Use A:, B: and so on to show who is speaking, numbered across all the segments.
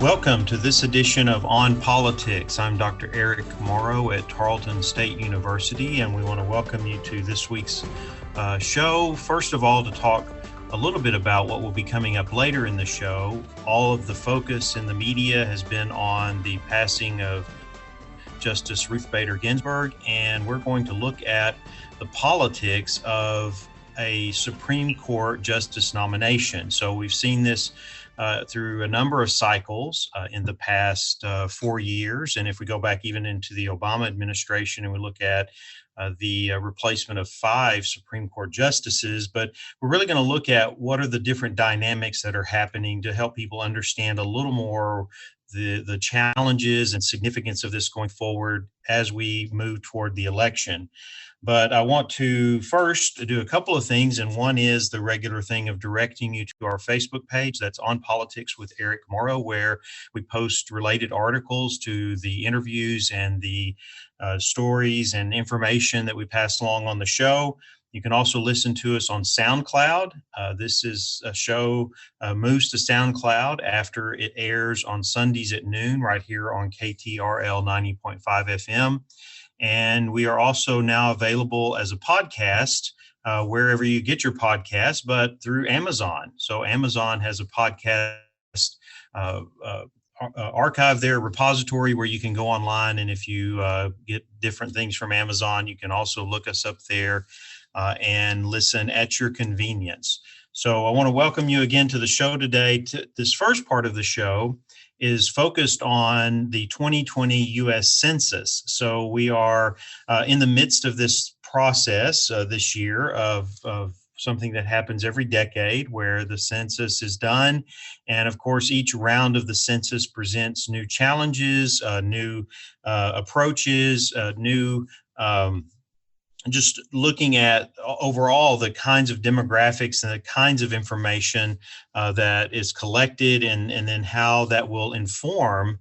A: Welcome to this edition of On Politics. I'm Dr. Eric Morrow at Tarleton State University, and we want to welcome you to this week's show. First of all, to talk a little bit about what will be coming up later in the show. All of the focus in the media has been on the passing of Justice Ruth Bader Ginsburg, and we're going to look at the politics of a Supreme Court justice nomination. So we've seen this through a number of cycles in the past 4 years. And if we go back even into the Obama administration and we look at the replacement of 5 Supreme Court justices, but we're really going to look at what are the different dynamics that are happening to help people understand a little more the challenges and significance of this going forward as we move toward the election. But I want to first do a couple of things, and one is the regular thing of directing you to our Facebook page. That's On Politics with Eric Morrow, where we post related articles to the interviews and the stories and information that we pass along on the show. You can also listen to us on SoundCloud. This is a show moves to SoundCloud after it airs on Sundays at noon right here on KTRL 90.5 FM. And we are also now available as a podcast wherever you get your podcast, but through Amazon. So Amazon has a podcast archive there, repository where you can go online. And if you get different things from Amazon, you can also look us up there and listen at your convenience. So I want to welcome you again to the show today. This first part of the show is focused on the 2020 U.S. Census. So we are in the midst of this process this year of something that happens every decade where the census is done. And of course, each round of the census presents new challenges, new approaches, new just looking at overall the kinds of demographics and the kinds of information that is collected and then how that will inform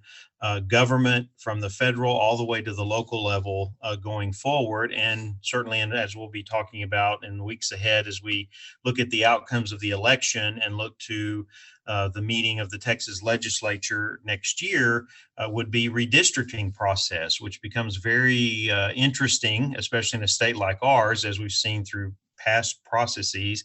A: government from the federal all the way to the local level going forward. And certainly, and as we'll be talking about in the weeks ahead as we look at the outcomes of the election and look to the meeting of the Texas legislature next year, would be redistricting process, which becomes very interesting, especially in a state like ours, as we've seen through past processes.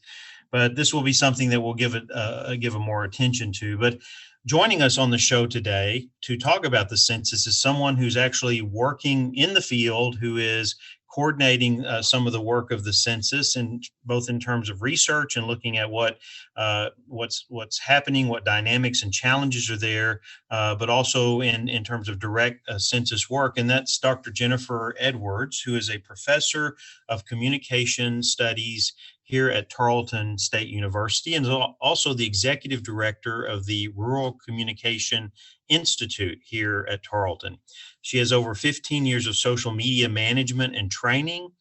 A: But this will be something that we'll give a more attention to. But joining us on the show today to talk about the census is someone who's actually working in the field, who is coordinating some of the work of the census, and both in terms of research and looking at what's happening, what dynamics and challenges are there, but also in terms of direct census work. And that's Dr. Jennifer Edwards, who is a professor of communication studies here at Tarleton State University, and also the executive director of the Rural Communication Institute here at Tarleton. She has over 15 years of social media management and training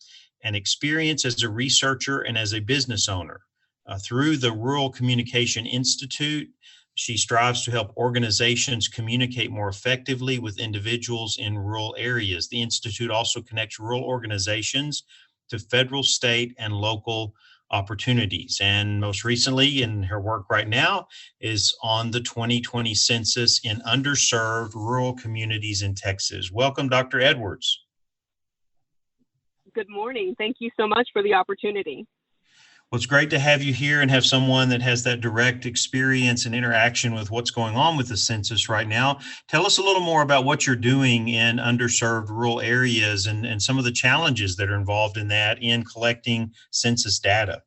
A: and experience as a researcher and as a business owner. Through the Rural Communication Institute, she strives to help organizations communicate more effectively with individuals in rural areas. The Institute also connects rural organizations to federal, state, and local opportunities. And most recently in her work right now is on the 2020 census in underserved rural communities in Texas. Welcome, Dr. Edwards.
B: Good morning. Thank you so much for the opportunity.
A: Well, it's great to have you here and have someone that has that direct experience and interaction with what's going on with the census right now. Tell us a little more about what you're doing in underserved rural areas and some of the challenges that are involved in that in collecting census data.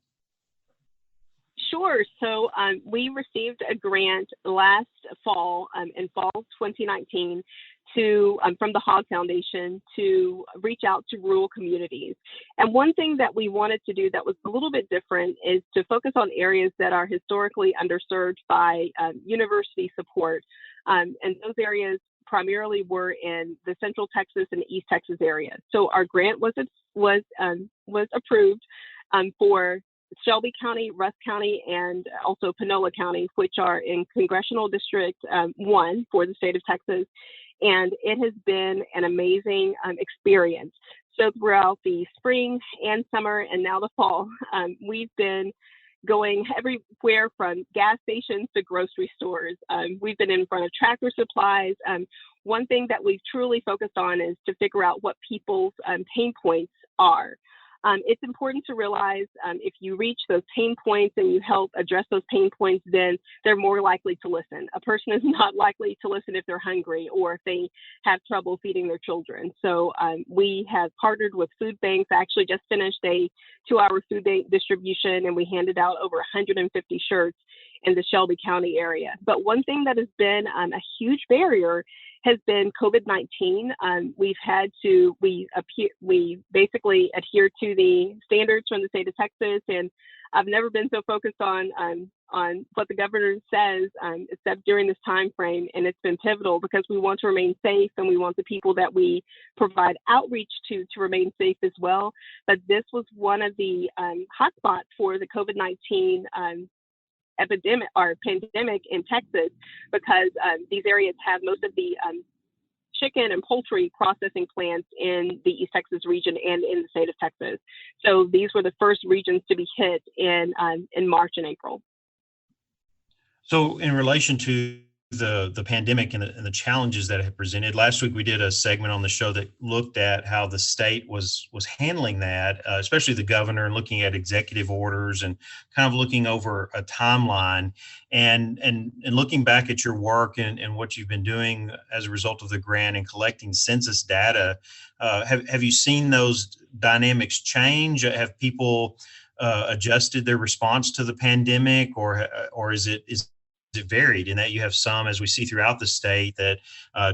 B: Sure. So we received a grant last fall, in fall 2019, from the Hogg Foundation to reach out to rural communities. And one thing that we wanted to do that was a little bit different is to focus on areas that are historically underserved by university support. And those areas primarily were in the Central Texas and East Texas area. So our grant was approved for Shelby County, Rusk County, and also Panola County, which are in Congressional District 1 for the state of Texas. And it has been an amazing experience. So throughout the spring and summer and now the fall, we've been going everywhere from gas stations to grocery stores. We've been in front of Tractor Supplies. One thing that we've truly focused on is to figure out what people's pain points are. It's important to realize if you reach those pain points and you help address those pain points, then they're more likely to listen. A person is not likely to listen if they're hungry or if they have trouble feeding their children. So we have partnered with food banks. I actually just finished a 2-hour food bank distribution, and we handed out over 150 shirts in the Shelby County area. But one thing that has been a huge barrier has been COVID-19. We basically adhere to the standards from the state of Texas, and I've never been so focused on what the governor says, except during this time frame, and it's been pivotal because we want to remain safe and we want the people that we provide outreach to remain safe as well. But this was one of the hotspots for the COVID-19 epidemic or pandemic in Texas, because these areas have most of the chicken and poultry processing plants in the East Texas region and in the state of Texas. So these were the first regions to be hit in March and April.
A: So in relation to the pandemic and the challenges that have presented, last week we did a segment on the show that looked at how the state was handling that, especially the governor, and looking at executive orders and kind of looking over a timeline and looking back at your work and what you've been doing as a result of the grant and collecting census data. Have you seen those dynamics change? Have people adjusted their response to the pandemic, or is it varied in that you have some, as we see throughout the state, that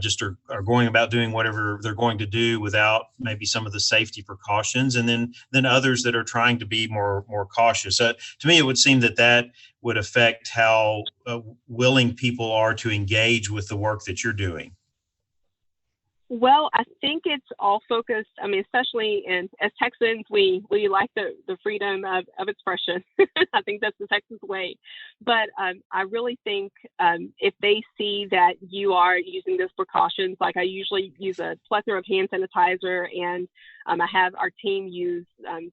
A: just are going about doing whatever they're going to do without maybe some of the safety precautions, and then others that are trying to be more cautious? To me, it would seem that would affect how willing people are to engage with the work that you're doing.
B: Well, I think it's all focused. I mean, especially as Texans, we like the freedom of expression. I think that's the Texas way. But I really think if they see that you are using those precautions, like I usually use a plethora of hand sanitizer, and I have our team use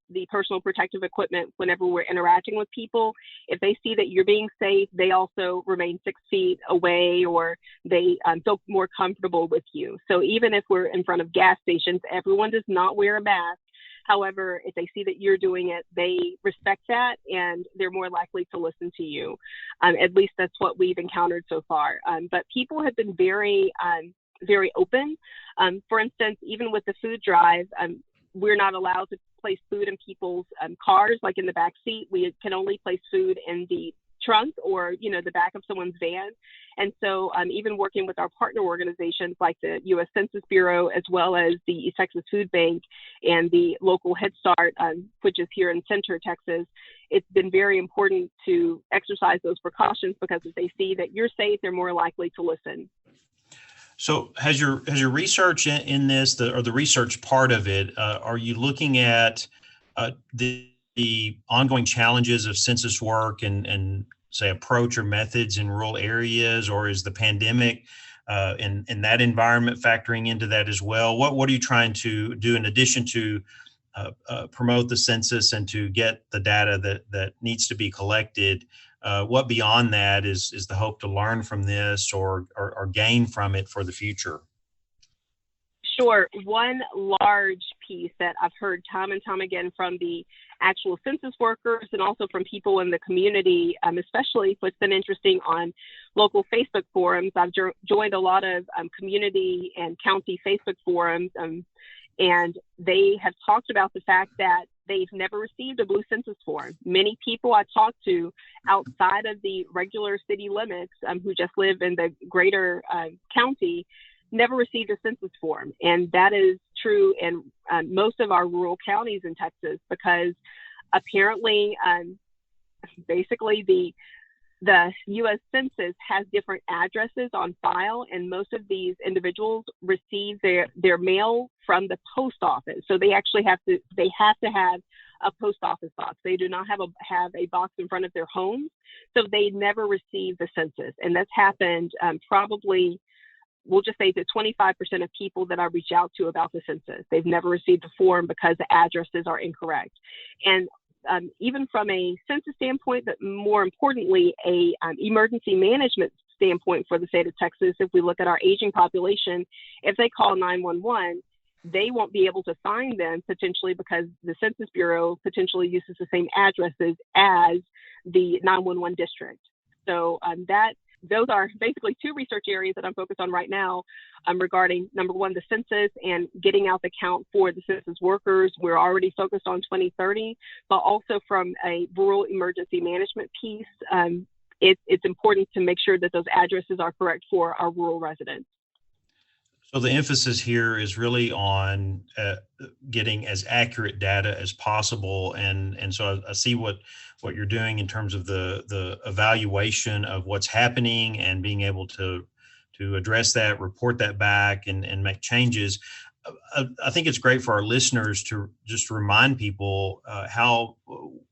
B: the personal protective equipment whenever we're interacting with people. If they see that you're being safe, they also remain 6 feet away, or they feel more comfortable with you. So even if we're in front of gas stations, everyone does not wear a mask. However, if they see that you're doing it, they respect that and they're more likely to listen to you. At least that's what we've encountered so far. But people have been very open. For instance, even with the food drive, we're not allowed to place food in people's cars, like in the back seat. We can only place food in the trunk or, the back of someone's van. And so even working with our partner organizations like the U.S. Census Bureau, as well as the East Texas Food Bank and the local Head Start, which is here in Center, Texas, it's been very important to exercise those precautions, because if they see that you're safe, they're more likely to listen.
A: So has your research in this, or the research part of it, are you looking at the ongoing challenges of census work and say approach or methods in rural areas, or is the pandemic in that environment factoring into that as well? What are you trying to do in addition to promote the census and to get the data that needs to be collected? What beyond that is the hope to learn from this or gain from it for the future?
B: Sure. One large piece that I've heard time and time again from the actual census workers and also from people in the community, especially what's been interesting on local Facebook forums. I've joined a lot of community and county Facebook forums, and they have talked about the fact that they've never received a blue census form. Many people I talk to outside of the regular city limits who just live in the greater county never received a census form. And that is true in most of our rural counties in Texas, because apparently, basically the U.S. Census has different addresses on file, and most of these individuals receive their mail from the post office. So they actually have to have a post office box. They do not have a box in front of their homes. So they never receive the census. And that's happened probably, we'll just say that 25% of people that I reach out to about the census, they've never received a form because the addresses are incorrect. And even from a census standpoint, but more importantly, a emergency management standpoint for the state of Texas. If we look at our aging population, if they call 911, they won't be able to find them potentially because the Census Bureau potentially uses the same addresses as the 911 district. So those are basically two research areas that I'm focused on right now regarding, number one, the census and getting out the count for the census workers. We're already focused on 2030, but also from a rural emergency management piece, it's important to make sure that those addresses are correct for our rural residents.
A: So the emphasis here is really on getting as accurate data as possible, and so I see what you're doing in terms of the evaluation of what's happening and being able to address that, report that back, and make changes. I think it's great for our listeners to just remind people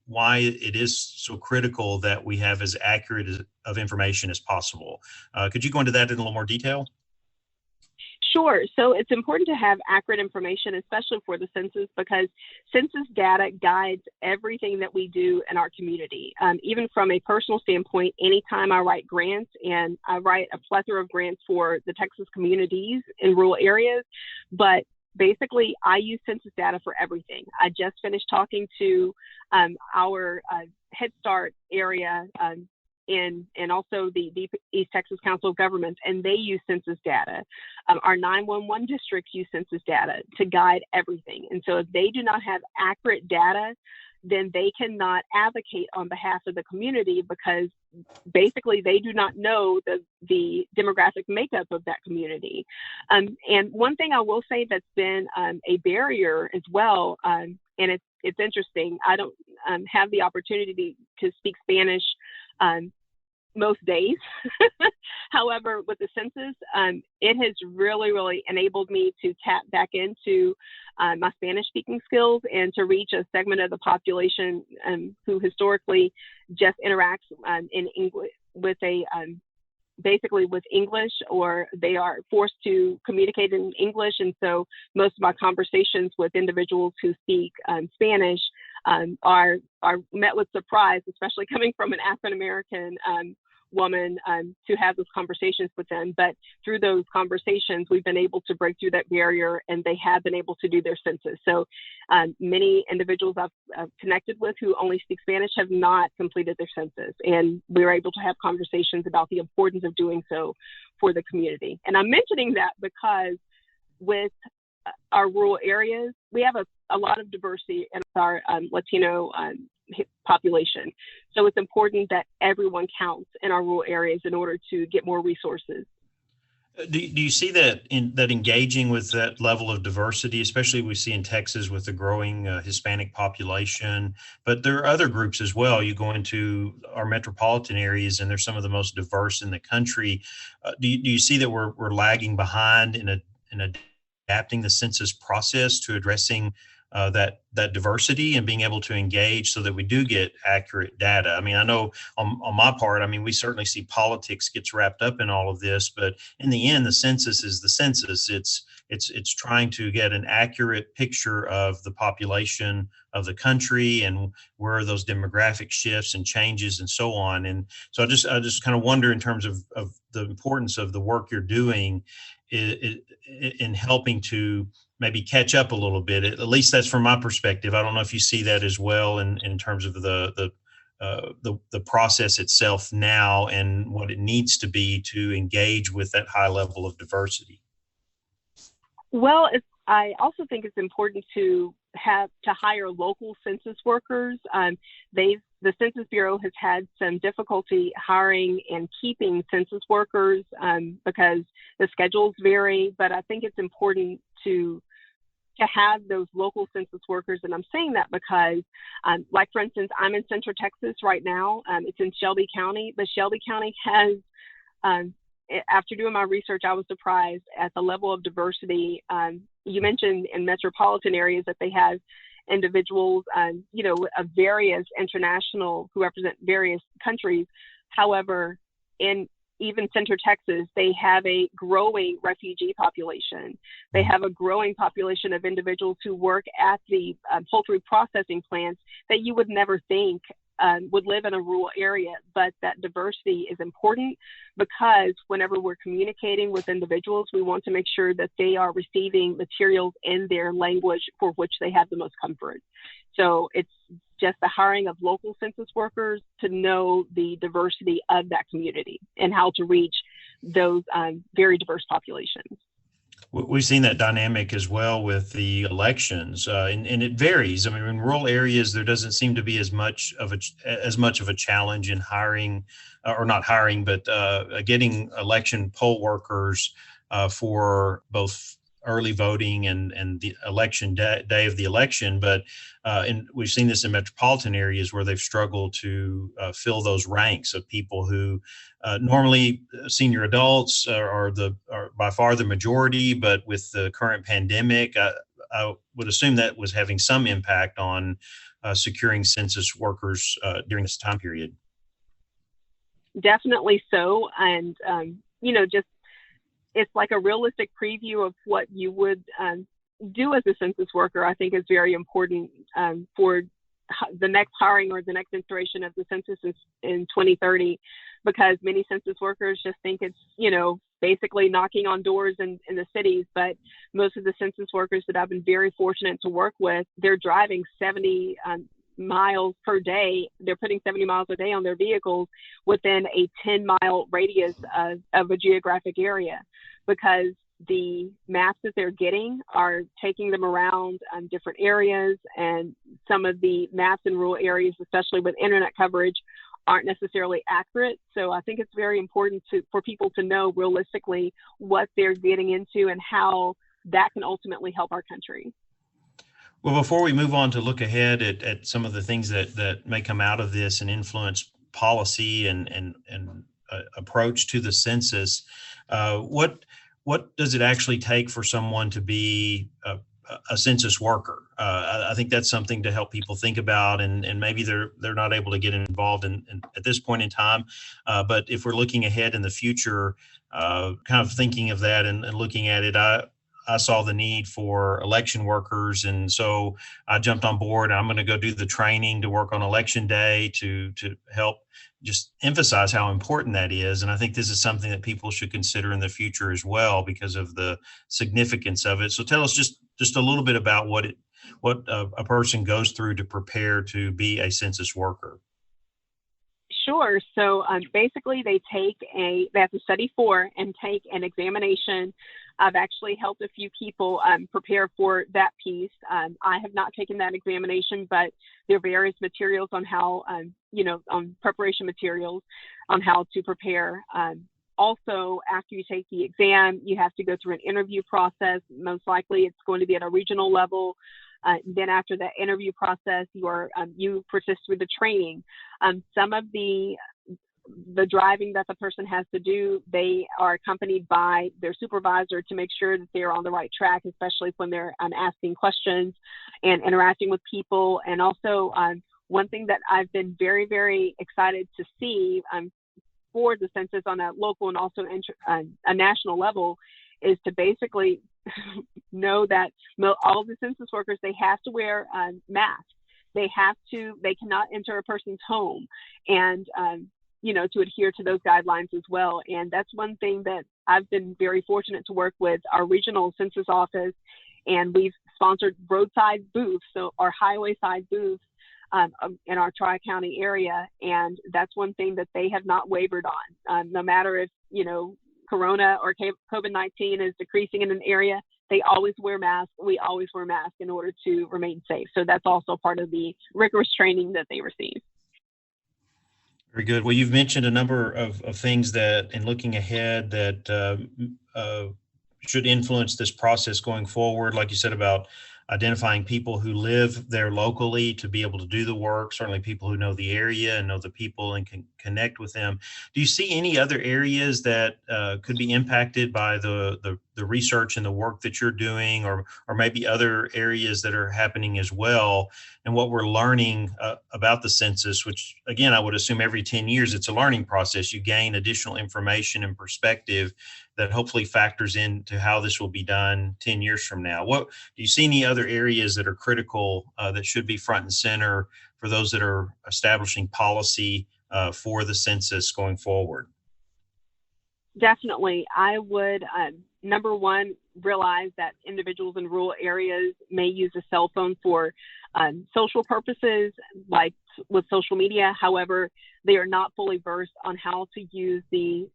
A: why it is so critical that we have as accurate of information as possible. Could you go into that in a little more detail?
B: Sure. So it's important to have accurate information, especially for the census, because census data guides everything that we do in our community. Even from a personal standpoint, anytime I write grants, and I write a plethora of grants for the Texas communities in rural areas, but basically I use census data for everything. I just finished talking to our Head Start area and also the East Texas Council of Governments, and they use census data. Our 911 districts use census data to guide everything. And so if they do not have accurate data, then they cannot advocate on behalf of the community, because basically they do not know the demographic makeup of that community. And one thing I will say that's been a barrier as well, and it's interesting, I don't have the opportunity to speak Spanish most days. However, with the census, it has really enabled me to tap back into my Spanish speaking skills and to reach a segment of the population who historically just interacts in English with basically with English, or they are forced to communicate in English. And so most of my conversations with individuals who speak Spanish are met with surprise, especially coming from an African American woman, to have those conversations with them. But through those conversations, we've been able to break through that barrier, and they have been able to do their census. So many individuals I've connected with who only speak Spanish have not completed their census, and we were able to have conversations about the importance of doing so for the community. And I'm mentioning that because with our rural areas, we have a lot of diversity in our Latino population. So it's important that everyone counts in our rural areas in order to get more resources.
A: Do you see that engaging with that level of diversity, especially we see in Texas with the growing Hispanic population, but there are other groups as well. You go into our metropolitan areas and they're some of the most diverse in the country. Do you see that we're lagging behind in adapting the census process to addressing that diversity and being able to engage so that we do get accurate data? I mean, I know on my part, I mean, we certainly see politics gets wrapped up in all of this, but in the end, the census is the census. It's trying to get an accurate picture of the population of the country and where are those demographic shifts and changes and so on. And so I just kind of wonder in terms of the importance of the work you're doing in helping to maybe catch up a little bit. At least that's from my perspective. I don't know if you see that as well in terms of the process itself now and what it needs to be to engage with that high level of diversity.
B: Well, I also think it's important to hire local census workers. The Census Bureau has had some difficulty hiring and keeping census workers because the schedules vary, but I think it's important to have those local census workers. And I'm saying that because, like, for instance, I'm in Central Texas right now. It's in Shelby County, but Shelby County has, after doing my research, I was surprised at the level of diversity. You mentioned in metropolitan areas that they have individuals, of various international who represent various countries. However, in even Center Texas, they have a growing refugee population. They have a growing population of individuals who work at the poultry processing plants that you would never think would live in a rural area. But that diversity is important because whenever we're communicating with individuals, we want to make sure that they are receiving materials in their language for which they have the most comfort. So it's just the hiring of local census workers to know the diversity of that community and how to reach those very diverse populations.
A: We've seen that dynamic as well with the elections, and it varies. I mean, in rural areas, there doesn't seem to be as much of a challenge in hiring, or not hiring, but getting election poll workers for both early voting and the election day of the election. But and we've seen this in metropolitan areas where they've struggled to fill those ranks of people who normally senior adults are by far the majority. But with the current pandemic, I would assume that was having some impact on securing census workers during this time period.
B: Definitely so. And, just it's like a realistic preview of what you would do as a census worker. I think is very important for the next hiring or the next iteration of the census in 2030, because many census workers just think it's, basically knocking on doors in the cities. But most of the census workers that I've been very fortunate to work with, they're driving 70 miles per day. They're putting 70 miles a day on their vehicles within a 10-mile radius of a geographic area, because the maps that they're getting are taking them around different areas, and some of the maps in rural areas, especially with internet coverage, aren't necessarily accurate. So I think it's very important for people to know realistically what they're getting into and how that can ultimately help our country.
A: Well, before we move on to look ahead at some of the things that may come out of this and influence policy and approach to the census, what does it actually take for someone to be a census worker? I think that's something to help people think about, and maybe they're not able to get involved in at this point in time. But if we're looking ahead in the future, kind of thinking of that and looking at it, I saw the need for election workers, and so I jumped on board. I'm going to go do the training to work on election day to help just emphasize how important that is. And I think this is something that people should consider in the future as well because of the significance of it. So tell us just a little bit about what a person goes through to prepare to be a census worker.
B: Sure. So basically they have to study for and take an examination. I've actually helped a few people prepare for that piece. I have not taken that examination, but there are various materials on how, on preparation materials on how to prepare. Also, after you take the exam, you have to go through an interview process. Most likely it's going to be at a regional level. Then after that interview process, you persist through the training. Some of the driving that the person has to do, they are accompanied by their supervisor to make sure that they're on the right track, especially when they're asking questions and interacting with people. And also, one thing that I've been very, very excited to see for the census on a local and also a national level is to basically know that all the census workers, they have to wear masks. They cannot enter a person's home, and to adhere to those guidelines as well. And that's one thing that I've been very fortunate to work with our regional census office, and we've sponsored roadside booths, so our highway side booths in our Tri-County area. And that's one thing that they have not wavered on. No matter if, Corona or COVID-19 is decreasing in an area, they always wear masks. We always wear masks in order to remain safe. So that's also part of the rigorous training that they receive.
A: Very good. Well, you've mentioned a number of things that, in looking ahead, that should influence this process going forward. Like you said about identifying people who live there locally to be able to do the work, certainly people who know the area and know the people and can connect with them. Do you see any other areas that could be impacted by the research and the work that you're doing, or maybe other areas that are happening as well? And what we're learning about the census, which again, I would assume every 10 years, it's a learning process. You gain additional information and perspective that hopefully factors into how this will be done 10 years from now. What do you see any other areas that are critical that should be front and center for those that are establishing policy for the census going forward?
B: Definitely. I would, number one, realize that individuals in rural areas may use a cell phone for social purposes, like with social media. However, they are not fully versed on how to use the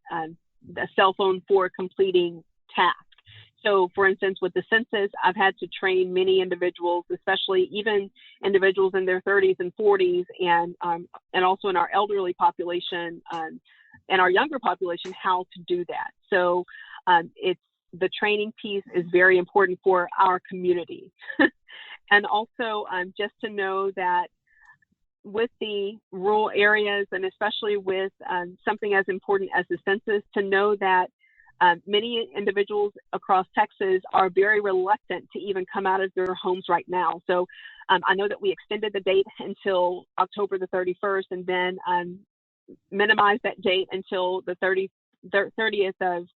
B: cell phone for completing tasks. So, for instance, with the census, I've had to train many individuals, especially even individuals in their 30s and 40s, and also in our elderly population and our younger population, how to do that. So, it's the training piece is very important for our community, and also just to know that with the rural areas, and especially with something as important as the census, to know that many individuals across Texas are very reluctant to even come out of their homes right now. So I know that we extended the date until October the 31st, and then minimized that date until the 30th of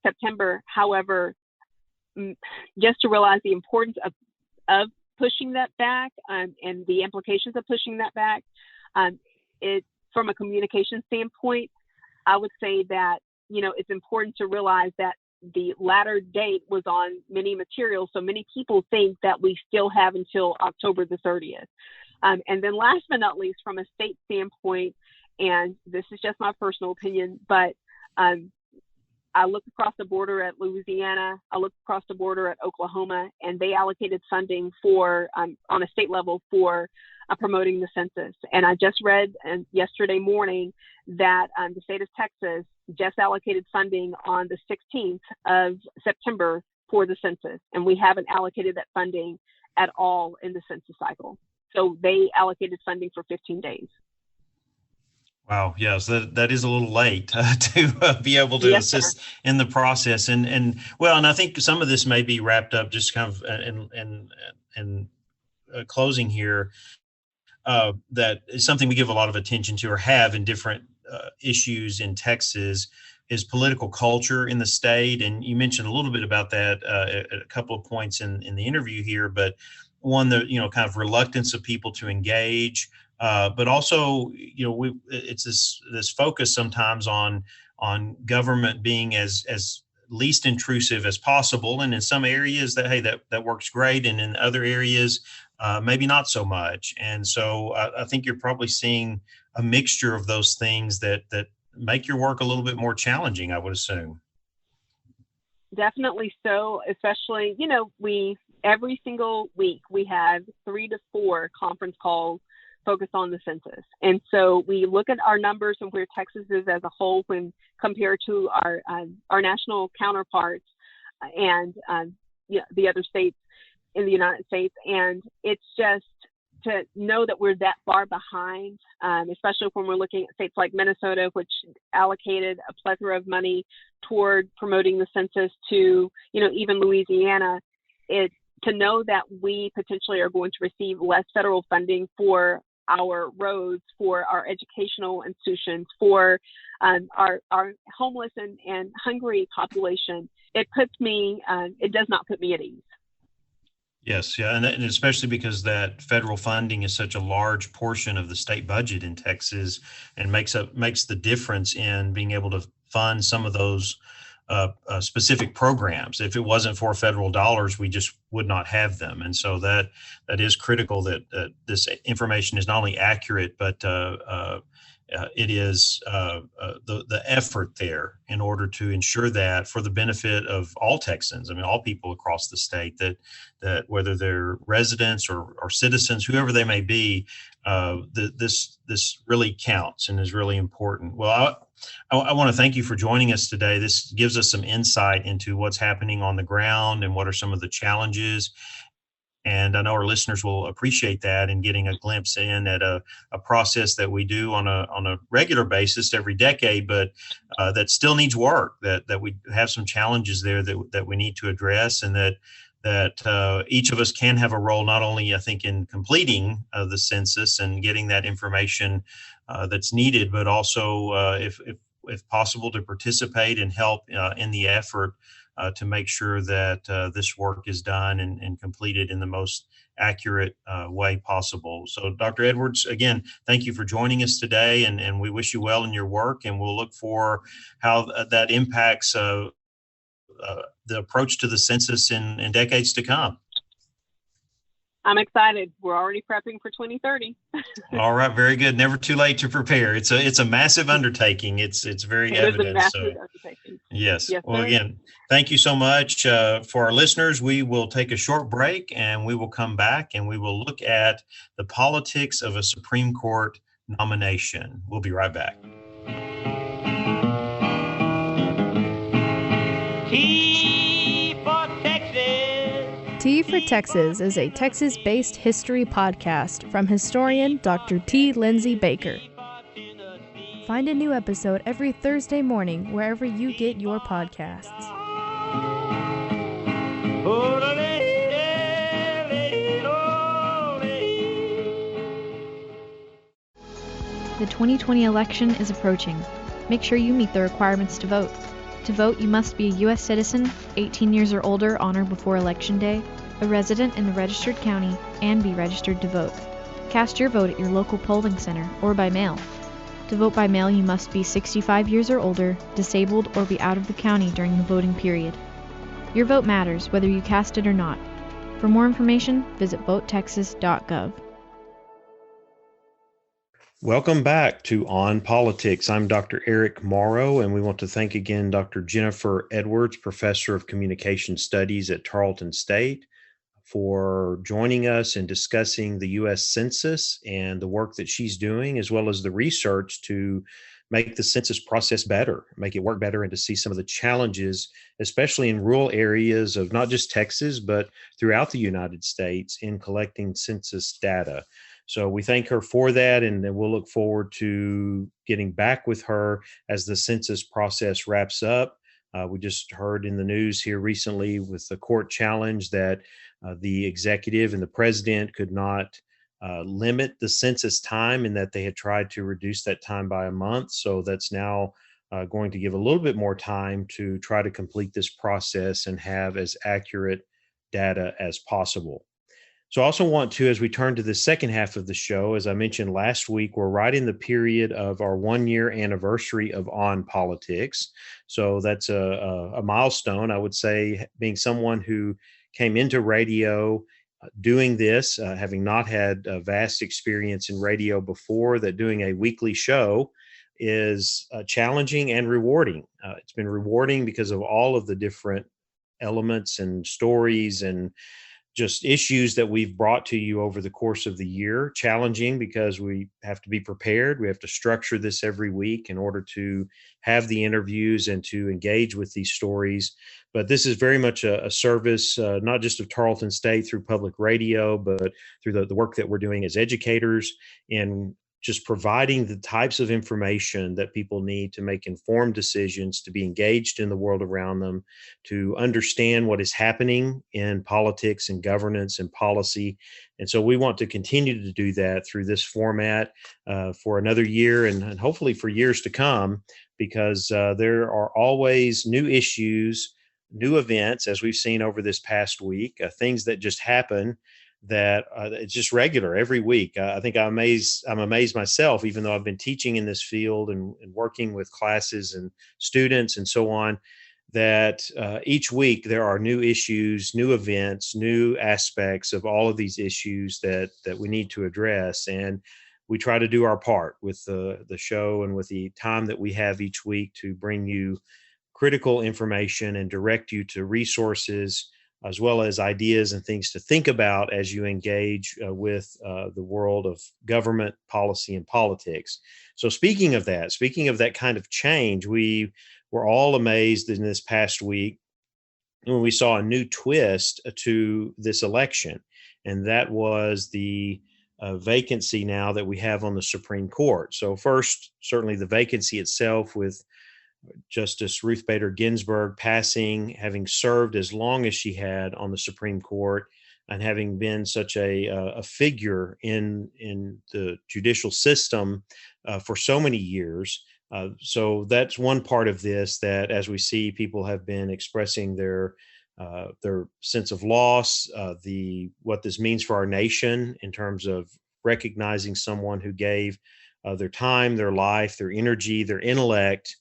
B: September. However, just to realize the importance of pushing that back and the implications of pushing that back, from a communication standpoint, I would say that, it's important to realize that the latter date was on many materials. So many people think that we still have until October the 30th. And then last but not least, from a state standpoint, and this is just my personal opinion, but I look across the border at Louisiana, I look across the border at Oklahoma, and they allocated funding for, on a state level, for promoting the census. And I just read yesterday morning that the state of Texas just allocated funding on the 16th of September for the census. And we haven't allocated that funding at all in the census cycle. So they allocated funding for 15 days.
A: Wow. Yes, that is a little late to be able to assist in the process. And I think some of this may be wrapped up just kind of in closing here. That is something we give a lot of attention to, or have in different issues in Texas, is political culture in the state. And you mentioned a little bit about that at a couple of points in the interview here, but one, the kind of reluctance of people to engage. But also, it's this focus sometimes on government being as least intrusive as possible, and in some areas that works great, and in other areas maybe not so much. And so I think you're probably seeing a mixture of those things that make your work a little bit more challenging, I would assume.
B: Definitely so, especially every single week we have 3 to 4 conference calls focus on the census. And so we look at our numbers and where Texas is as a whole when compared to our national counterparts and the other states in the United States. And it's just to know that we're that far behind, especially when we're looking at states like Minnesota, which allocated a plethora of money toward promoting the census, to, even Louisiana, to know that we potentially are going to receive less federal funding for our roads, for our educational institutions, for our homeless and hungry population, it does not put me at ease.
A: Yes, yeah, and especially because that federal funding is such a large portion of the state budget in Texas, and makes the difference in being able to fund some of those specific programs. If it wasn't for federal dollars, we just would not have them. And so that is critical that this information is not only accurate, but it is the effort there in order to ensure that, for the benefit of all Texans, all people across the state, that whether they're residents or citizens, whoever they may be, this really counts and is really important. Well, I want to thank you for joining us today. This gives us some insight into what's happening on the ground and what are some of the challenges. And I know our listeners will appreciate that and getting a glimpse in at a process that we do on a regular basis every decade, but that still needs work, that we have some challenges there that we need to address, and that each of us can have a role, not only, I think, in completing the census and getting that information that's needed, but also, if possible, to participate and help in the effort to make sure that this work is done and completed in the most accurate way possible. So, Dr. Edwards, again, thank you for joining us today, and we wish you well in your work, and we'll look for how that impacts the approach to the census in decades to come.
B: I'm excited. We're already prepping for 2030.
A: All right, very good. Never too late to prepare. It's a massive undertaking. It's very evident.
B: It is a massive undertaking.
A: Yes.
B: Yes,
A: Well,
B: sir.
A: again, thank you so much. For our listeners, we will take a short break, and we will come back and we will look at the politics of a Supreme Court nomination. We'll be right back.
C: T for Texas is a Texas-based history podcast from historian Dr. T. Lindsay Baker. Find a new episode every Thursday morning wherever you get your podcasts.
D: The 2020 election is approaching. Make sure you meet the requirements to vote. To vote, you must be a U.S. citizen, 18 years or older on or before Election Day, a resident in the registered county, and be registered to vote. Cast your vote at your local polling center or by mail. To vote by mail, you must be 65 years or older, disabled, or be out of the county during the voting period. Your vote matters, whether you cast it or not. For more information, visit votetexas.gov.
A: Welcome back to On Politics. I'm Dr. Eric Morrow, and we want to thank again Dr. Jennifer Edwards, Professor of Communication Studies at Tarleton State, for joining us and discussing the U.S. Census and the work that she's doing, as well as the research to make the census process better, make it work better, and to see some of the challenges, especially in rural areas of not just Texas, but throughout the United States, in collecting census data. So we thank her for that, and we'll look forward to getting back with her as the census process wraps up. We just heard in the news here recently with the court challenge that the executive and the president could not limit the census time, and that they had tried to reduce that time by a month. So that's now going to give a little bit more time to try to complete this process and have as accurate data as possible. So I also want to, as we turn to the second half of the show, as I mentioned last week, we're right in the period of our 1-year anniversary of On Politics. So that's a milestone, I would say, being someone who came into radio doing this, having not had a vast experience in radio before, that doing a weekly show is challenging and rewarding. It's been rewarding because of all of the different elements and stories and just issues that we've brought to you over the course of the year. Challenging because we have to be prepared. We have to structure this every week in order to have the interviews and to engage with these stories. But this is very much a service, not just of Tarleton State through public radio, but through the work that we're doing as educators in just providing the types of information that people need to make informed decisions, to be engaged in the world around them, to understand what is happening in politics and governance and policy. And so we want to continue to do that through this format for another year and hopefully for years to come, because there are always new issues, new events, as we've seen over this past week, things that just happen that it's just regular every week. I think I'm amazed myself, even though I've been teaching in this field and working with classes and students and so on, that each week there are new issues, new events, new aspects of all of these issues that we need to address. And we try to do our part with the show and with the time that we have each week to bring you critical information and direct you to resources, as well as ideas and things to think about as you engage with the world of government, policy, and politics. So speaking of that kind of change, we were all amazed in this past week when we saw a new twist to this election. and that was the vacancy now that we have on the Supreme Court. So first, certainly the vacancy itself with Justice Ruth Bader Ginsburg passing, having served as long as she had on the Supreme Court, and having been such a figure in the judicial system for so many years. So that's one part of this that, as we see, people have been expressing their sense of loss, what this means for our nation in terms of recognizing someone who gave their time, their life, their energy, their intellect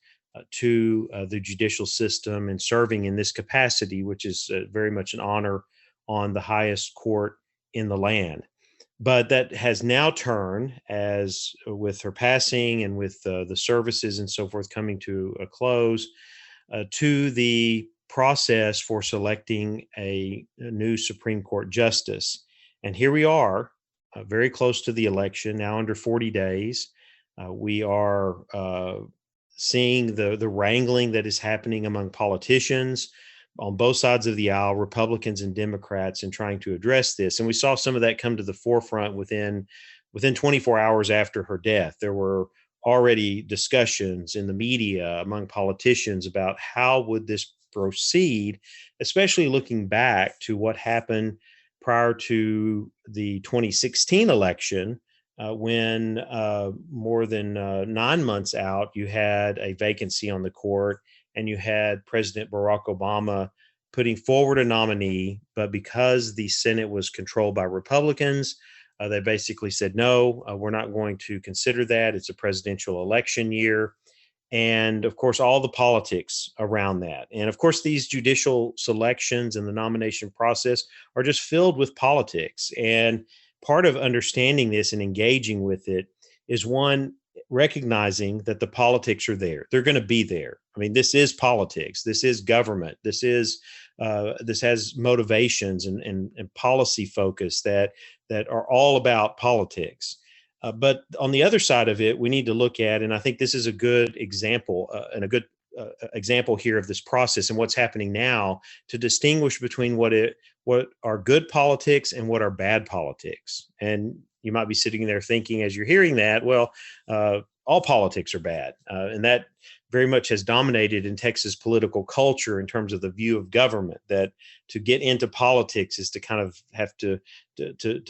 A: to the judicial system and serving in this capacity, which is very much an honor on the highest court in the land. But that has now turned, as with her passing and with the services and so forth coming to a close, to the process for selecting a new Supreme Court justice. And here we are, very close to the election, now under 40 days. We are seeing the wrangling that is happening among politicians on both sides of the aisle, Republicans and Democrats, in trying to address this. And we saw some of that come to the forefront within 24 hours after her death. There were already discussions in the media among politicians about how would this proceed, especially looking back to what happened prior to the 2016 election, when more than 9 months out, you had a vacancy on the court, and you had President Barack Obama putting forward a nominee, but because the Senate was controlled by Republicans, they basically said, no, we're not going to consider that. It's a presidential election year. And of course, all the politics around that. And of course, these judicial selections and the nomination process are just filled with politics. And part of understanding this and engaging with it is, one, recognizing that the politics are there. They're going to be there. I mean, this is politics. This is government. This has motivations and policy focus that are all about politics. But on the other side of it, we need to look at, and I think this is a good example and a good example here of this process and what's happening now, to distinguish between what are good politics and what are bad politics. And you might be sitting there thinking, as you're hearing that, well, all politics are bad. And that very much has dominated in Texas political culture in terms of the view of government, that to get into politics is to kind of have to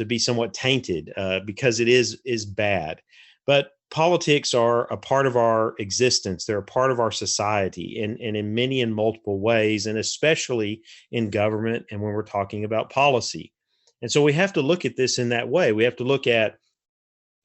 A: be somewhat tainted because it is bad. But politics are a part of our existence. They're a part of our society and in many and multiple ways, and especially in government and when we're talking about policy. And so we have to look at this in that way. We have to look at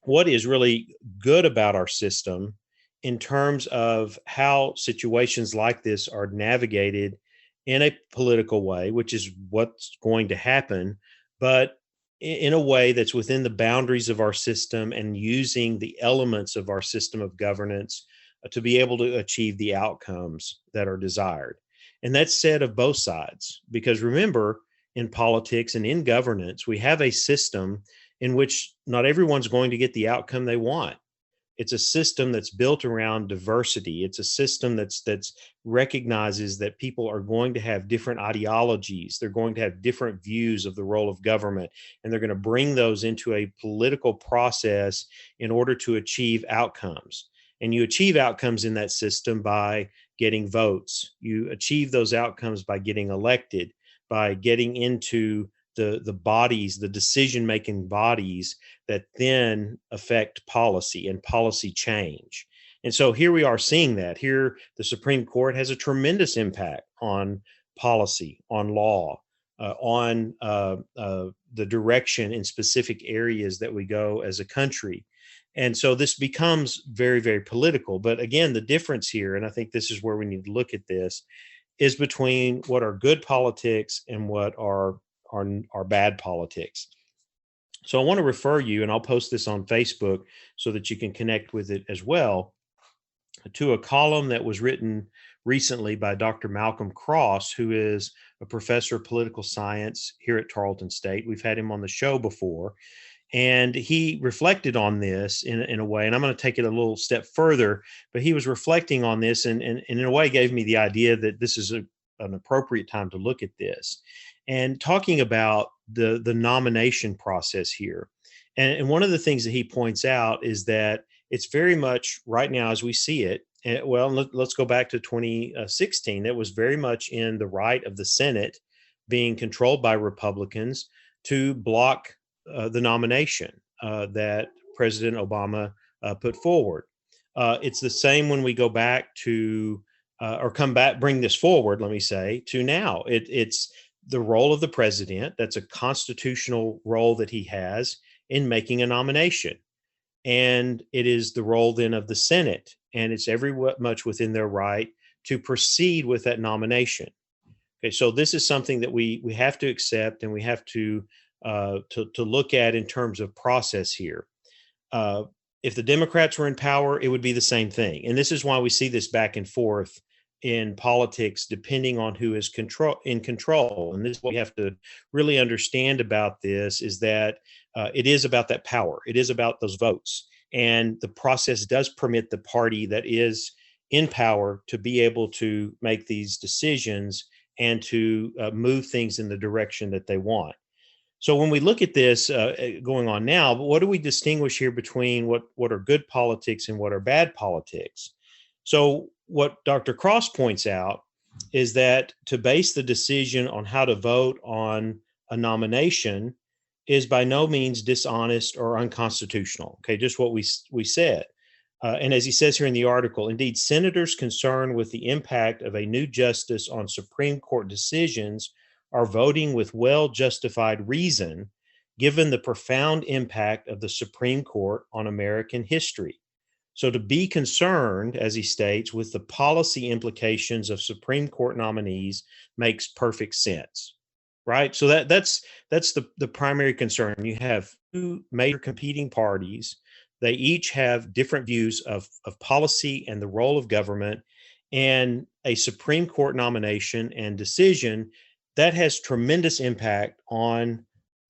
A: what is really good about our system in terms of how situations like this are navigated in a political way, which is what's going to happen, but in a way that's within the boundaries of our system and using the elements of our system of governance to be able to achieve the outcomes that are desired. And that's said of both sides, because remember, in politics and in governance, we have a system in which not everyone's going to get the outcome they want. It's a system that's built around diversity. It's a system that's recognizes that people are going to have different ideologies. They're going to have different views of the role of government, and they're going to bring those into a political process in order to achieve outcomes. And you achieve outcomes in that system by getting votes. You achieve those outcomes by getting elected, by getting into the bodies, the decision-making bodies that then affect policy and policy change. And so here we are seeing that. Here, the Supreme Court has a tremendous impact on policy, on law, on the direction in specific areas that we go as a country. And so this becomes very, very political. But again, the difference here, and I think this is where we need to look at this, is between what are good politics and what are bad politics. So I want to refer you, and I'll post this on Facebook so that you can connect with it as well, to a column that was written recently by Dr. Malcolm Cross, who is a professor of political science here at Tarleton State. We've had him on the show before, and he reflected on this in a way, and I'm going to take it a little step further, but he was reflecting on this and in a way gave me the idea that this is an appropriate time to look at this. And talking about the nomination process here. And one of the things that he points out is that it's very much right now as we see it. Let's go back to 2016. That was very much in the right of the Senate being controlled by Republicans to block the nomination that President Obama put forward. It's the same when we go back to bring this forward, let me say, to now. It's the role of the president. That's a constitutional role that he has in making a nomination. And it is the role then of the Senate, and it's every much within their right to proceed with that nomination. Okay, so this is something that we have to accept, and we have to look at in terms of process here. If the Democrats were in power, it would be the same thing. And this is why we see this back and forth in politics, depending on who is in control. And this is what we have to really understand about this, is that it is about that power. It is about those votes. And the process does permit the party that is in power to be able to make these decisions and to move things in the direction that they want. So when we look at this going on now, what do we distinguish here between what are good politics and what are bad politics? So what Dr. Cross points out is that to base the decision on how to vote on a nomination is by no means dishonest or unconstitutional. Okay, just what we said. And as he says here in the article, indeed, senators concerned with the impact of a new justice on Supreme Court decisions are voting with well-justified reason, given the profound impact of the Supreme Court on American history. So to be concerned, as he states, with the policy implications of Supreme Court nominees makes perfect sense, right? So that's the primary concern. You have two major competing parties. They each have different views of policy and the role of government, and a Supreme Court nomination and decision that has tremendous impact on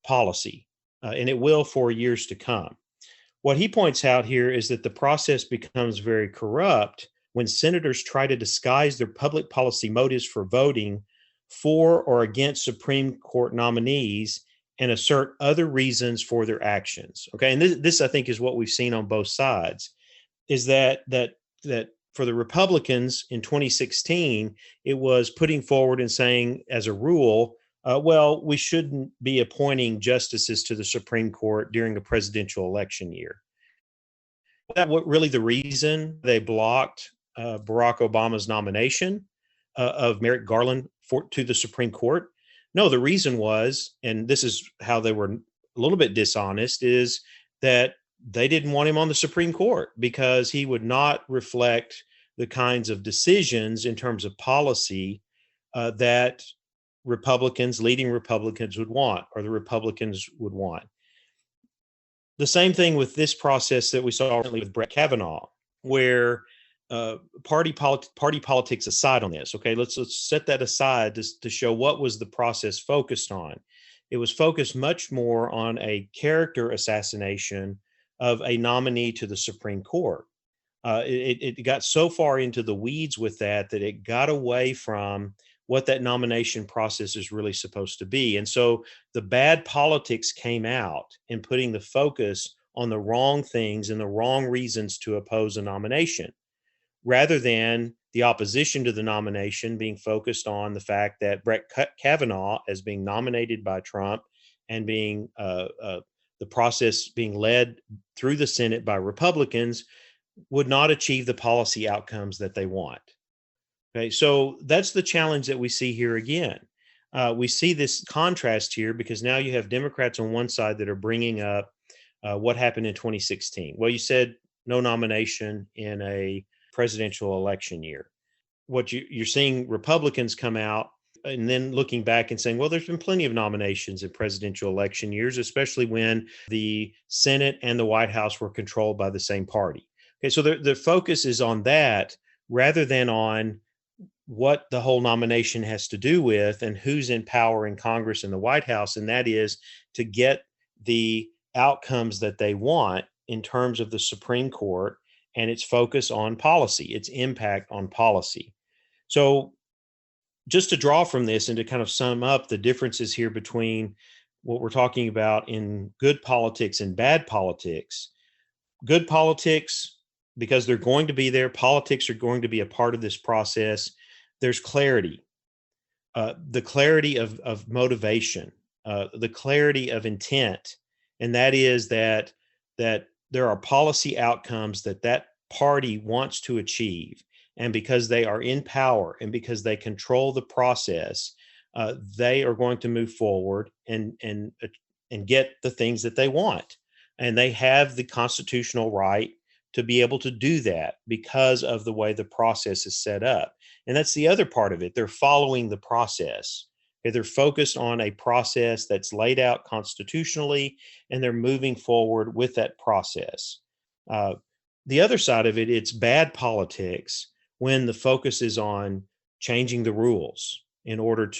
A: policy, and it will for years to come. What he points out here is that the process becomes very corrupt when senators try to disguise their public policy motives for voting for or against Supreme Court nominees and assert other reasons for their actions. Okay, and this I think is what we've seen on both sides, is that for the Republicans in 2016, it was putting forward and saying, as a rule, we shouldn't be appointing justices to the Supreme Court during a presidential election year. That what really the reason they blocked Barack Obama's nomination of Merrick Garland to the Supreme Court? No, the reason was, and this is how they were a little bit dishonest, is that they didn't want him on the Supreme Court because he would not reflect the kinds of decisions in terms of policy that leading Republicans would want, or the Republicans would want. The same thing with this process that we saw recently with Brett Kavanaugh, where party politics aside on this, okay, let's set that aside to show what was the process focused on. It was focused much more on a character assassination of a nominee to the Supreme Court. It got so far into the weeds with that it got away from what that nomination process is really supposed to be. And so the bad politics came out in putting the focus on the wrong things and the wrong reasons to oppose a nomination, rather than the opposition to the nomination being focused on the fact that Brett Kavanaugh, as being nominated by Trump and being the process being led through the Senate by Republicans, would not achieve the policy outcomes that they want. Okay, so that's the challenge that we see here again. We see this contrast here because now you have Democrats on one side that are bringing up what happened in 2016. Well, you said no nomination in a presidential election year. What you're seeing Republicans come out and then looking back and saying, well, there's been plenty of nominations in presidential election years, especially when the Senate and the White House were controlled by the same party. Okay, so the focus is on that rather than on what the whole nomination has to do with and who's in power in Congress and the White House, and that is to get the outcomes that they want in terms of the Supreme Court and its focus on policy, its impact on policy. So just to draw from this and to kind of sum up the differences here between what we're talking about in good politics and bad politics. Good politics, because they're going to be there, politics are going to be a part of this process. There's clarity, the clarity of motivation, the clarity of intent, and that is that there are policy outcomes that party wants to achieve, and because they are in power and because they control the process, they are going to move forward and get the things that they want, and they have the constitutional right to be able to do that because of the way the process is set up. And that's the other part of it. They're following the process. Okay, they're focused on a process that's laid out constitutionally, and they're moving forward with that process. The other side of it, it's bad politics when the focus is on changing the rules in order and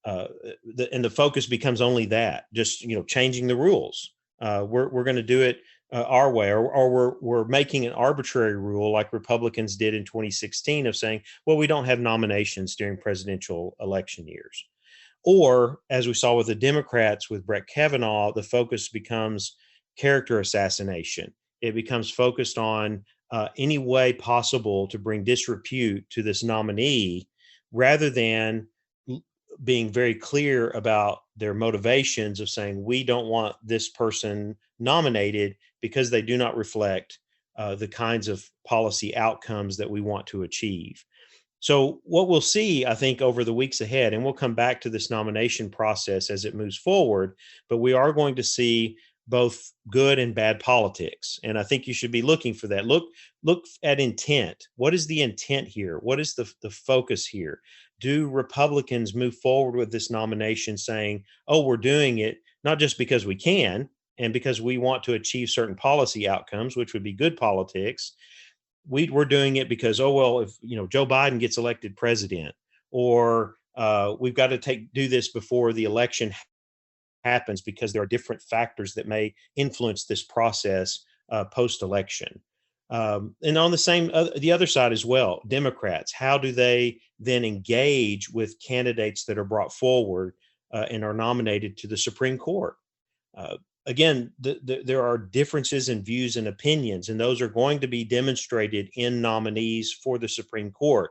A: the focus becomes only that, just changing the rules. We're going to do it our way, or we're making an arbitrary rule like Republicans did in 2016 of saying, well, we don't have nominations during presidential election years. Or as we saw with the Democrats with Brett Kavanaugh, the focus becomes character assassination. It becomes focused on any way possible to bring disrepute to this nominee, rather than being very clear about their motivations of saying, we don't want this person nominated because they do not reflect the kinds of policy outcomes that we want to achieve. So what we'll see, I think, over the weeks ahead, and we'll come back to this nomination process as it moves forward, but we are going to see both good and bad politics. And I think you should be looking for that. Look at intent. What is the intent here? What is the focus here? Do Republicans move forward with this nomination saying, oh, we're doing it not just because we can and because we want to achieve certain policy outcomes, which would be good politics. We're doing it because, oh, well, if Joe Biden gets elected president, or we've got to do this before the election happens because there are different factors that may influence this process post-election. And on the other side as well, Democrats, how do they then engage with candidates that are brought forward and are nominated to the Supreme Court? Again, there are differences in views and opinions, and those are going to be demonstrated in nominees for the Supreme Court.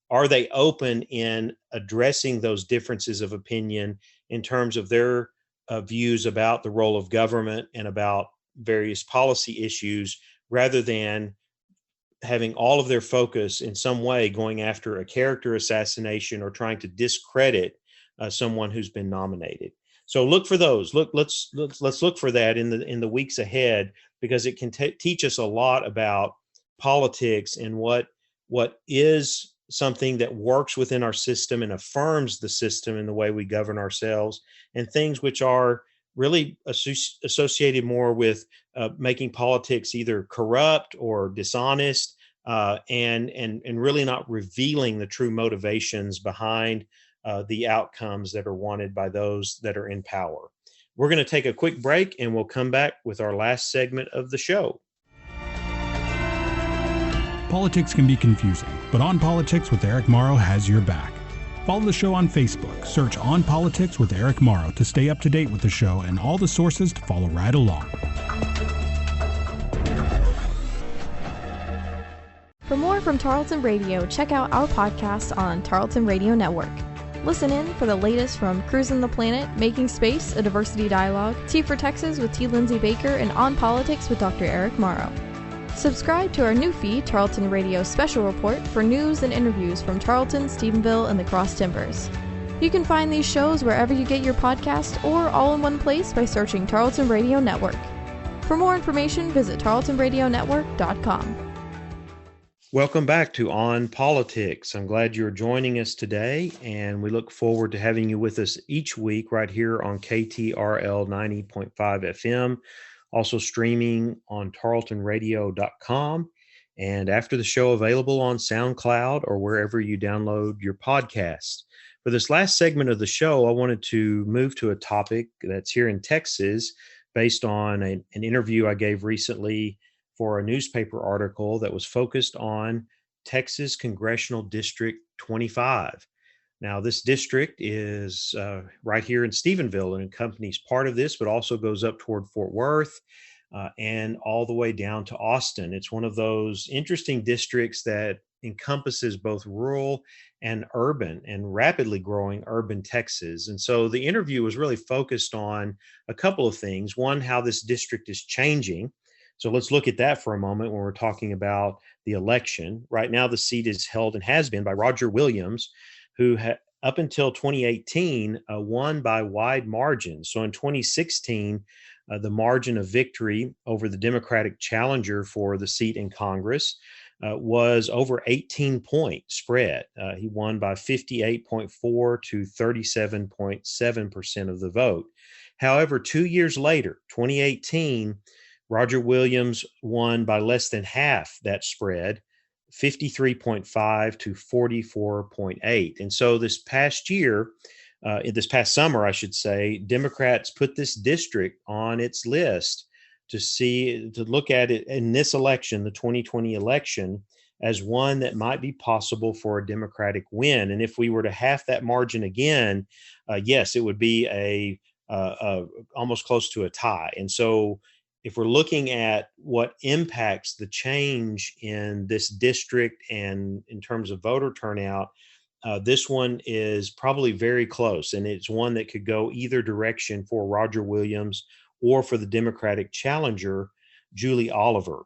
A: Are they open in addressing those differences of opinion in terms of their views about the role of government and about various policy issues, rather than having all of their focus in some way going after a character assassination or trying to discredit someone who's been nominated? So look for those. Let's look for that in the weeks ahead, because it can teach us a lot about politics and what is something that works within our system and affirms the system in the way we govern ourselves, and things which are really associated more with making politics either corrupt or dishonest, and really not revealing the true motivations behind the outcomes that are wanted by those that are in power. We're going to take a quick break, and we'll come back with our last segment of the show.
E: Politics can be confusing, but On Politics with Eric Morrow has your back. Follow the show on Facebook. Search On Politics with Eric Morrow to stay up to date with the show and all the sources to follow right along.
C: For more from Tarleton Radio, check out our podcast on Tarleton Radio Network. Listen in for the latest from Cruising the Planet, Making Space, a Diversity Dialogue, Tea for Texas with T. Lindsay Baker, and On Politics with Dr. Eric Morrow. Subscribe to our new feed, Tarleton Radio Special Report, for news and interviews from Tarleton, Stephenville, and the Cross Timbers. You can find these shows wherever you get your podcast, or all in one place by searching Tarleton Radio Network. For more information, visit tarletonradionetwork.com.
A: Welcome back to On Politics. I'm glad you're joining us today, and we look forward to having you with us each week right here on KTRL 90.5 FM, also streaming on tarletonradio.com, and after the show available on SoundCloud or wherever you download your podcasts. For this last segment of the show, I wanted to move to a topic that's here in Texas based on an interview I gave recently for a newspaper article that was focused on Texas congressional district 25. Now, this district is right here in Stephenville and encompasses part of this, but also goes up toward Fort Worth and all the way down to Austin. It's one of those interesting districts that encompasses both rural and urban and rapidly growing urban Texas. And so the interview was really focused on a couple of things. One, how this district is changing. So let's look at that for a moment when we're talking about the election. Right now, the seat is held and has been by Roger Williams, who up until 2018 won by wide margins. So in 2016, the margin of victory over the Democratic challenger for the seat in Congress was over 18-point spread. He won by 58.4 to 37.7% of the vote. However, 2 years later, 2018, Roger Williams won by less than half that spread, 53.5 to 44.8. And so this past year, this past summer, I should say, Democrats put this district on its list to look at it in this election, the 2020 election, as one that might be possible for a Democratic win. And if we were to half that margin again, yes, it would be almost close to a tie. And so if we're looking at what impacts the change in this district and in terms of voter turnout, this one is probably very close, and it's one that could go either direction for Roger Williams or for the Democratic challenger, Julie Oliver,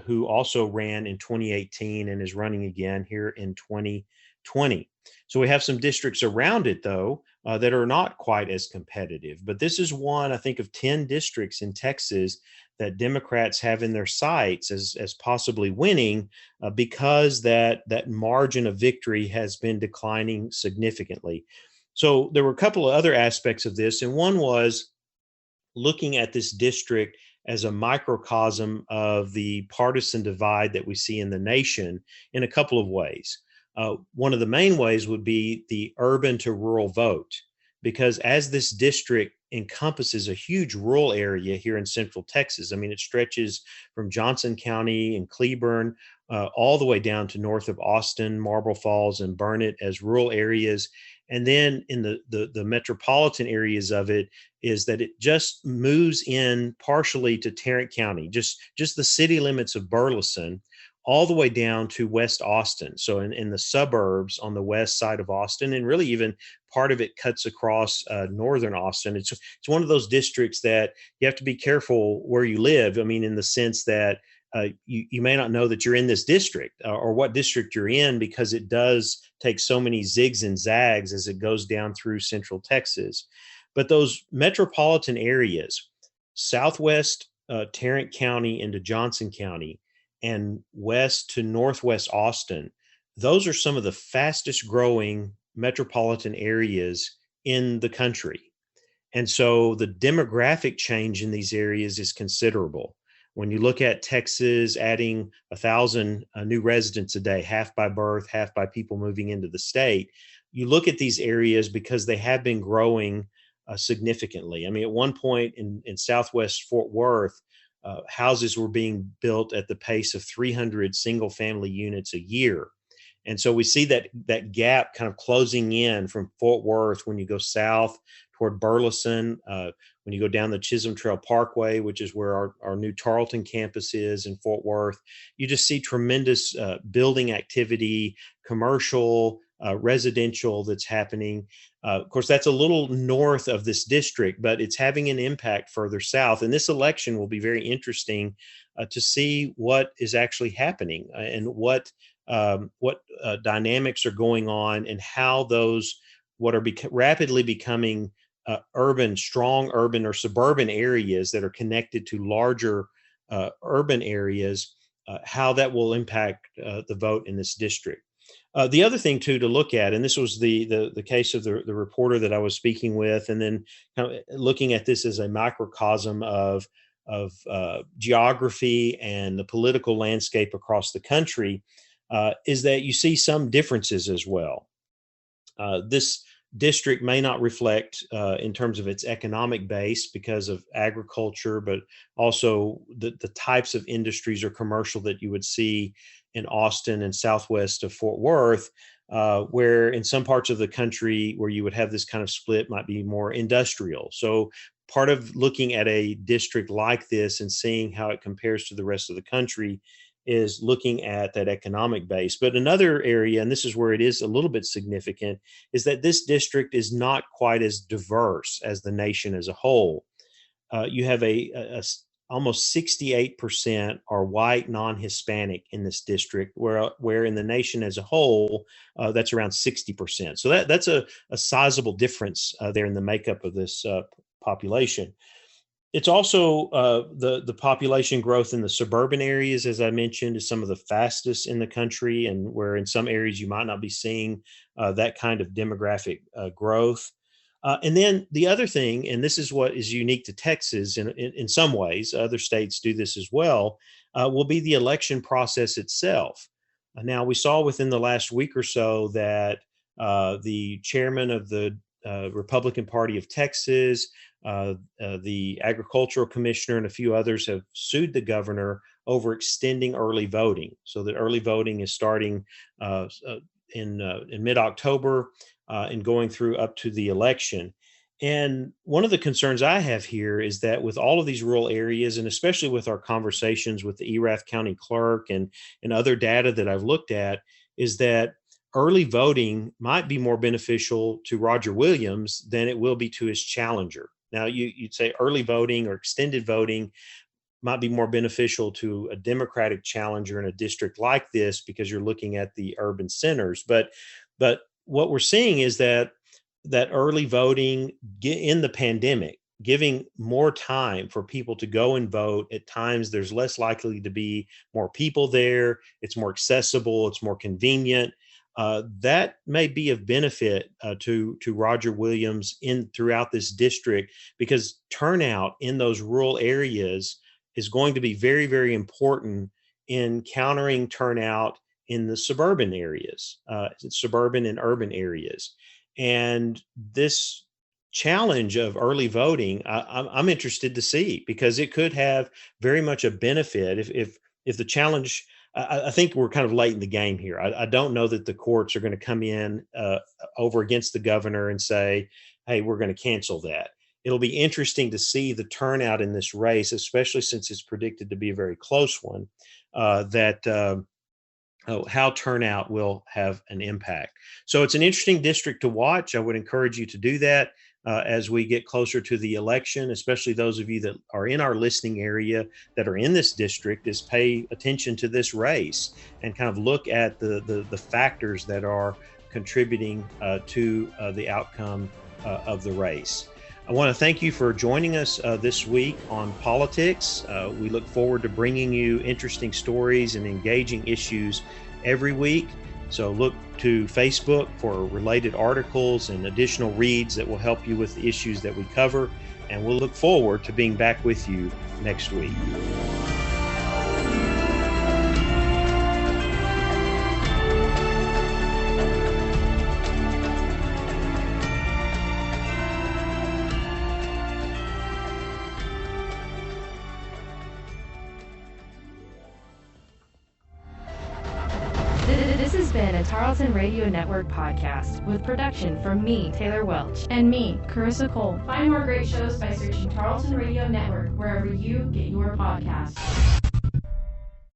A: who also ran in 2018 and is running again here in 2020. So we have some districts around it, though, that are not quite as competitive. But this is one, I think, of 10 districts in Texas that Democrats have in their sights as possibly winning because that margin of victory has been declining significantly. So there were a couple of other aspects of this, and one was looking at this district as a microcosm of the partisan divide that we see in the nation in a couple of ways. One of the main ways would be the urban to rural vote, because as this district encompasses a huge rural area here in Central Texas, I mean, it stretches from Johnson County and Cleburne all the way down to north of Austin, Marble Falls, and Burnet as rural areas. And then in the metropolitan areas of it is that it just moves in partially to Tarrant County, just the city limits of Burleson, all the way down to West Austin. So in the suburbs on the west side of Austin, and really even part of it cuts across northern Austin. It's one of those districts that you have to be careful where you live. I mean, in the sense that you may not know that you're in this district or what district you're in, because it does take so many zigs and zags as it goes down through Central Texas. But those metropolitan areas, southwest Tarrant County into Johnson County, and west to northwest Austin, those are some of the fastest growing metropolitan areas in the country. And so the demographic change in these areas is considerable. When you look at Texas adding 1,000 new residents a day, half by birth, half by people moving into the state, you look at these areas because they have been growing significantly. I mean, at one point in Southwest Fort Worth, houses were being built at the pace of 300 single family units a year. And so we see that gap kind of closing in from Fort Worth when you go south toward Burleson, when you go down the Chisholm Trail Parkway, which is where our new Tarleton campus is in Fort Worth. You just see tremendous building activity, commercial, residential that's happening. Of course, that's a little north of this district, but it's having an impact further south. And this election will be very interesting to see what is actually happening and what dynamics are going on, and how those what are rapidly becoming strong urban or suburban areas that are connected to larger urban areas, how that will impact the vote in this district. The other thing too to look at, and this was the case of the reporter that I was speaking with, and then kind of looking at this as a microcosm of geography and the political landscape across the country, is that you see some differences as well. This district may not reflect in terms of its economic base because of agriculture, but also the types of industries or commercial that you would see in Austin and southwest of Fort Worth. where in some parts of the country where you would have this kind of split might be more industrial. So part of looking at a district like this and seeing how it compares to the rest of the country is looking at that economic base. But another area, and this is where it is a little bit significant, is that this district is not quite as diverse as the nation as a whole. You have almost 68% are white, non-Hispanic in this district, where in the nation as a whole, that's around 60%. So that's a sizable difference there in the makeup of this population. It's also the population growth in the suburban areas, as I mentioned, is some of the fastest in the country, and where in some areas you might not be seeing that kind of demographic growth. And then the other thing, and this is what is unique to Texas in some ways, other states do this as well, will be the election process itself. Now, we saw within the last week or so that the chairman of the Republican Party of Texas, the agricultural commissioner, and a few others have sued the governor over extending early voting. So that early voting is starting in mid-October and going through up to the election. And one of the concerns I have here is that with all of these rural areas, and especially with our conversations with the Erath County clerk and other data that I've looked at, is that early voting might be more beneficial to Roger Williams than it will be to his challenger. Now, you'd say early voting or extended voting might be more beneficial to a Democratic challenger in a district like this because you're looking at the urban centers. But what we're seeing is that early voting in the pandemic, giving more time for people to go and vote. At times, there's less likely to be more people there. It's more accessible. It's more convenient. That may be of benefit to Roger Williams throughout this district, because turnout in those rural areas is going to be very, very important in countering turnout in the suburban areas, suburban and urban areas. And this challenge of early voting, I'm interested to see, because it could have very much a benefit if the challenge. I think we're kind of late in the game here. I don't know that the courts are going to come in over against the governor and say, hey, we're going to cancel that. It'll be interesting to see the turnout in this race, especially since it's predicted to be a very close one, how turnout will have an impact. So it's an interesting district to watch. I would encourage you to do that as we get closer to the election, especially those of you that are in our listening area that are in this district, is pay attention to this race and kind of look at the factors that are contributing to the outcome of the race. I want to thank you for joining us this week on politics. We look forward to bringing you interesting stories and engaging issues every week. So look to Facebook for related articles and additional reads that will help you with the issues that we cover. And we'll look forward to being back with you next week.
C: This has been a Tarleton Radio Network podcast with production from me, Taylor Welch,
D: And me, Carissa Cole. Find more great shows by searching Tarleton Radio Network wherever you get your podcasts.